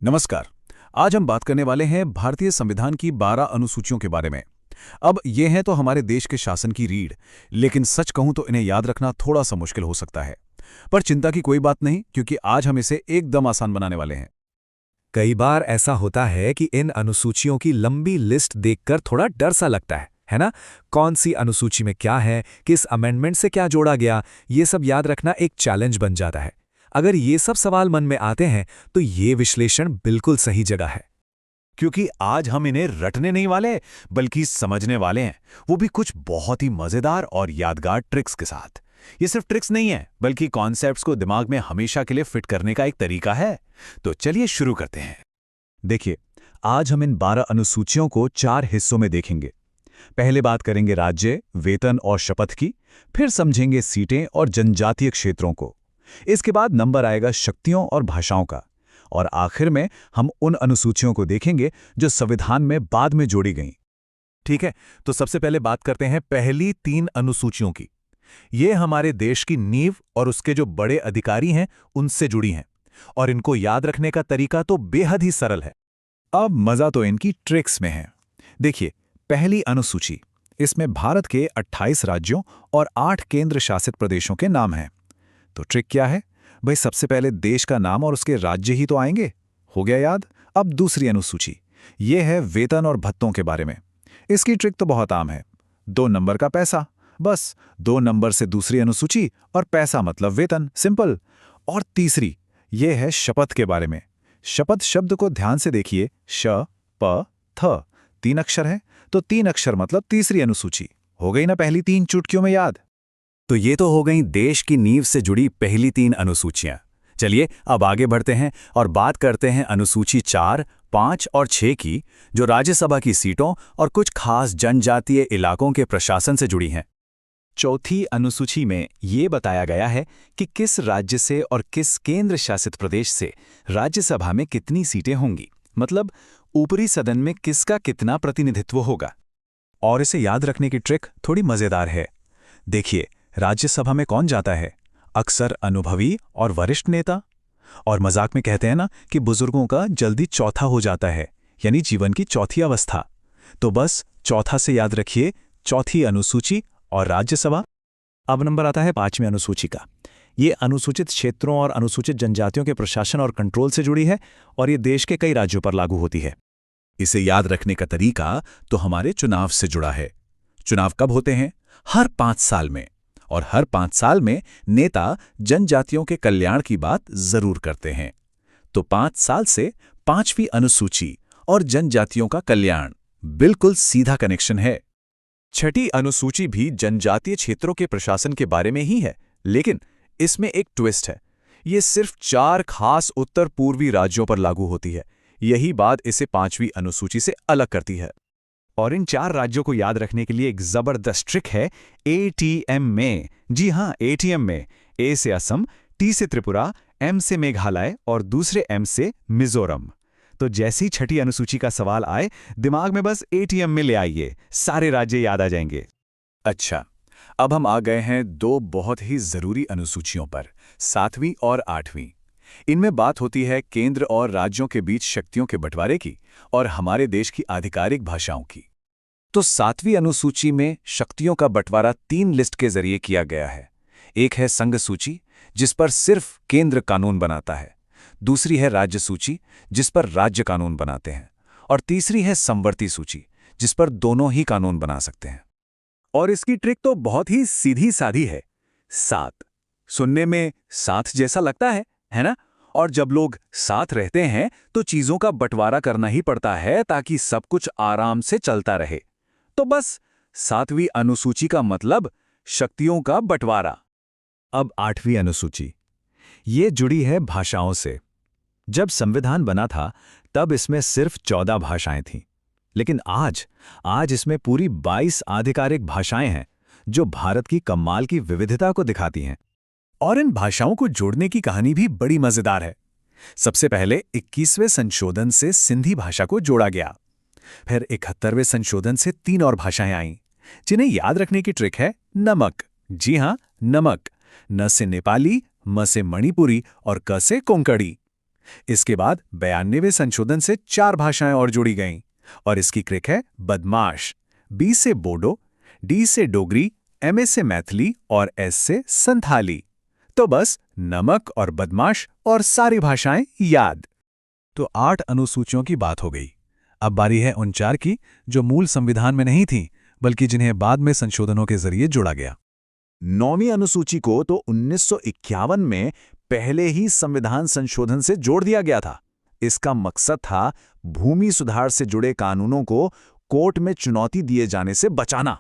नमस्कार। आज हम बात करने वाले हैं भारतीय संविधान की 12 अनुसूचियों के बारे में। अब ये हैं तो हमारे देश के शासन की रीढ़, लेकिन सच कहूं तो इन्हें याद रखना थोड़ा सा मुश्किल हो सकता है। पर चिंता की कोई बात नहीं, क्योंकि आज हम इसे एकदम आसान बनाने वाले हैं। कई बार ऐसा होता है कि इन अनुसूचियों की लंबी लिस्ट देखकर थोड़ा डर सा लगता है ना? कौन सी अनुसूची में क्या है, किस अमेंडमेंट से क्या जोड़ा गया, ये सब याद रखना एक चैलेंज बन जाता है। अगर ये सब सवाल मन में आते हैं तो ये विश्लेषण बिल्कुल सही जगह है। क्योंकि आज हम इन्हें रटने नहीं वाले, बल्कि समझने वाले हैं, वो भी कुछ बहुत ही मजेदार और यादगार ट्रिक्स के साथ। ये सिर्फ ट्रिक्स नहीं है, बल्कि कॉन्सेप्ट्स को दिमाग में हमेशा के लिए फिट करने का एक तरीका है। तो चलिए शुरू करते हैं। देखिए, आज हम इन 12 अनुसूचियों को 4 हिस्सों में देखेंगे। पहले बात करेंगे राज्य, वेतन और शपथ की, फिर समझेंगे सीटें और जनजातीय क्षेत्रों को। इसके बाद नंबर आएगा शक्तियों और भाषाओं का, और आखिर में हम उन अनुसूचियों को देखेंगे जो संविधान में बाद में जोड़ी गईं। ठीक है, तो सबसे पहले बात करते हैं पहली 3 अनुसूचियों की। ये हमारे देश की नींव और उसके जो बड़े अधिकारी हैं उनसे जुड़ी हैं, और इनको याद रखने का तरीका तो बेहद ही सरल है। अब मजा तो इनकी ट्रिक्स में है। देखिए, पहली अनुसूची, इसमें भारत के 28 राज्यों और 8 केंद्र शासित प्रदेशों के नाम हैं। तो ट्रिक क्या है भाई? सबसे पहले देश का नाम और उसके राज्य ही तो आएंगे। हो गया याद? अब दूसरी अनुसूची, ये है वेतन और भत्तों के बारे में। इसकी ट्रिक तो बहुत आम है, 2 नंबर का पैसा। बस 2 नंबर से दूसरी अनुसूची और पैसा मतलब वेतन, सिंपल। और तीसरी, ये है शपथ के बारे में। शपथ शब्द को ध्यान से देखिए, श प थ, 3 अक्षर है, तो 3 अक्षर मतलब तीसरी अनुसूची। हो गई ना पहली 3 चुटकियों में याद? तो ये तो हो गई देश की नींव से जुड़ी पहली 3 अनुसूचियां। चलिए अब आगे बढ़ते हैं और बात करते हैं अनुसूची 4, 5 और 6 की, जो राज्यसभा की सीटों और कुछ खास जनजातीय इलाकों के प्रशासन से जुड़ी हैं। चौथी अनुसूची में ये बताया गया है कि किस राज्य से और किस केंद्र शासित प्रदेश से राज्यसभा में कितनी सीटें होंगी, मतलब ऊपरी सदन में किसका कितना प्रतिनिधित्व होगा। और इसे याद रखने की ट्रिक थोड़ी मजेदार है। देखिए, राज्यसभा में कौन जाता है? अक्सर अनुभवी और वरिष्ठ नेता। और मजाक में कहते हैं ना कि बुजुर्गों का जल्दी चौथा हो जाता है, यानी जीवन की चौथी अवस्था। तो बस चौथा से याद रखिए, चौथी अनुसूची और राज्यसभा। अब नंबर आता है 5वीं अनुसूची का। ये अनुसूचित क्षेत्रों और अनुसूचित जनजातियों के प्रशासन और कंट्रोल से जुड़ी है, और ये देश के कई राज्यों पर लागू होती है। इसे याद रखने का तरीका तो हमारे चुनाव से जुड़ा है। चुनाव कब होते हैं? हर 5 साल में। और हर 5 साल में नेता जनजातियों के कल्याण की बात जरूर करते हैं। तो 5 साल से 5वीं अनुसूची और जनजातियों का कल्याण, बिल्कुल सीधा कनेक्शन है। छठी अनुसूची भी जनजातीय क्षेत्रों के प्रशासन के बारे में ही है, लेकिन इसमें एक ट्विस्ट है। ये सिर्फ 4 खास उत्तर पूर्वी राज्यों पर लागू होती है। यही बात इसे 5वीं अनुसूची से अलग करती है। और इन 4 राज्यों को याद रखने के लिए एक जबरदस्त ट्रिक है, एटीएम में। जी हां, एटीएम में। ए से असम, टी से त्रिपुरा, एम से मेघालय और दूसरे एम से मिजोरम। तो जैसे ही छठी अनुसूची का सवाल आए, दिमाग में बस एटीएम में ले आइए, सारे राज्य याद आ जाएंगे। अच्छा, अब हम आ गए हैं 2 बहुत ही जरूरी अनुसूचियों पर, 7वीं और 8वीं। इनमें बात होती है केंद्र और राज्यों के बीच शक्तियों के बंटवारे की और हमारे देश की आधिकारिक भाषाओं की। तो 7वीं अनुसूची में शक्तियों का बंटवारा 3 लिस्ट के जरिए किया गया है। एक है संघ सूची, जिस पर सिर्फ केंद्र कानून बनाता है। दूसरी है राज्य सूची, जिस पर राज्य कानून बनाते हैं। और तीसरी है समवर्ती सूची, जिस पर दोनों ही कानून बना सकते हैं। और इसकी ट्रिक तो बहुत ही सीधी साधी है। 7 सुनने में साथ जैसा लगता है ना? और जब लोग साथ रहते हैं तो चीजों का बंटवारा करना ही पड़ता है, ताकि सब कुछ आराम से चलता रहे। तो बस 7वीं अनुसूची का मतलब शक्तियों का बंटवारा। अब 8वीं अनुसूची, ये जुड़ी है भाषाओं से। जब संविधान बना था तब इसमें सिर्फ 14 भाषाएं थीं, लेकिन आज इसमें पूरी 22 आधिकारिक भाषाएं हैं, जो भारत की कमाल की विविधता को दिखाती हैं। और इन भाषाओं को जोड़ने की कहानी भी बड़ी मजेदार है। सबसे पहले 21वें संशोधन से सिंधी भाषा को जोड़ा गया। फिर 71वें संशोधन से 3 और भाषाएं आईं, जिन्हें याद रखने की ट्रिक है नमक। जी हां, नमक। न से नेपाली, म से मणिपुरी और क से कोंकणी। इसके बाद 92वें संशोधन से 4 भाषाएं और जोड़ी गईं। और इसकी ट्रिक है बदमाश। बी से बोडो, डी से डोगरी, एमए से मैथिली और एस से संथाली। तो बस नमक और बदमाश और सारी भाषाएं याद। तो 8 अनुसूचियों की बात हो गई। अब बारी है उन 4 की जो मूल संविधान में नहीं थी, बल्कि जिन्हें बाद में संशोधनों के जरिए जोड़ा गया। 9वीं अनुसूची को तो 1951 में पहले ही संविधान संशोधन से जोड़ दिया गया था। इसका मकसद था भूमि सुधार से जुड़े कानूनों को कोर्ट में चुनौती दिए जाने से बचाना।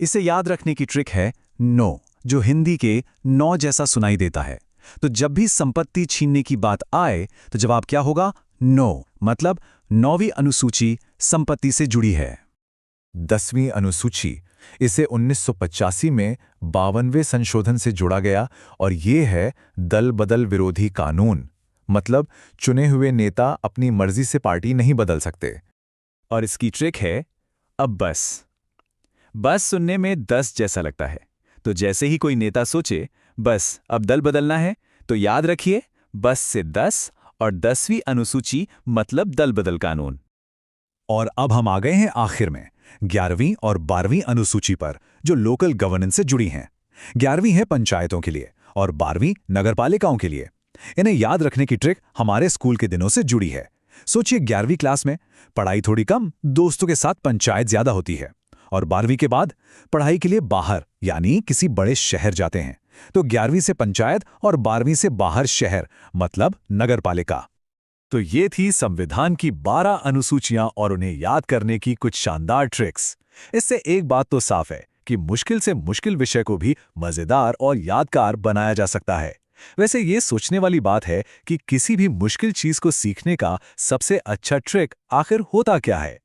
इसे याद रखने की ट्रिक है नो, जो हिंदी के नौ जैसा सुनाई देता है। तो जब भी संपत्ति छीनने की बात आए तो जवाब क्या होगा? नो, मतलब 9वीं अनुसूची संपत्ति से जुड़ी है। 10वीं अनुसूची, इसे 1985 में 52वें संशोधन से जोड़ा गया और ये है दल बदल विरोधी कानून। मतलब चुने हुए नेता अपनी मर्जी से पार्टी नहीं बदल सकते। और इसकी ट्रिक है अब बस सुनने में 10 जैसा लगता है, तो जैसे ही कोई नेता सोचे बस अब दल बदलना है, तो याद रखिए बस से 10 और 10वीं अनुसूची मतलब दल बदल कानून। और अब हम आ गए हैं आखिर में 11वीं और 12वीं अनुसूची पर, जो लोकल गवर्नेंस से जुड़ी हैं। 11वीं है पंचायतों के लिए और 12वीं नगरपालिकाओं के लिए। इन्हें याद रखने की ट्रिक हमारे स्कूल के दिनों से जुड़ी है। सोचिए 11वीं क्लास में पढ़ाई थोड़ी कम, दोस्तों के साथ पंचायत ज्यादा होती है, और 12वीं के बाद पढ़ाई के लिए बाहर यानी किसी बड़े शहर जाते हैं। तो 11वीं से पंचायत और 12वीं से बाहर शहर मतलब नगरपालिका। तो ये थी संविधान की 12 अनुसूचियां और उन्हें याद करने की कुछ शानदार ट्रिक्स। इससे एक बात तो साफ है कि मुश्किल से मुश्किल विषय को भी मजेदार और यादगार बनाया जा सकता है। वैसे ये सोचने वाली बात है कि किसी भी मुश्किल चीज को सीखने का सबसे अच्छा ट्रिक आखिर होता क्या है।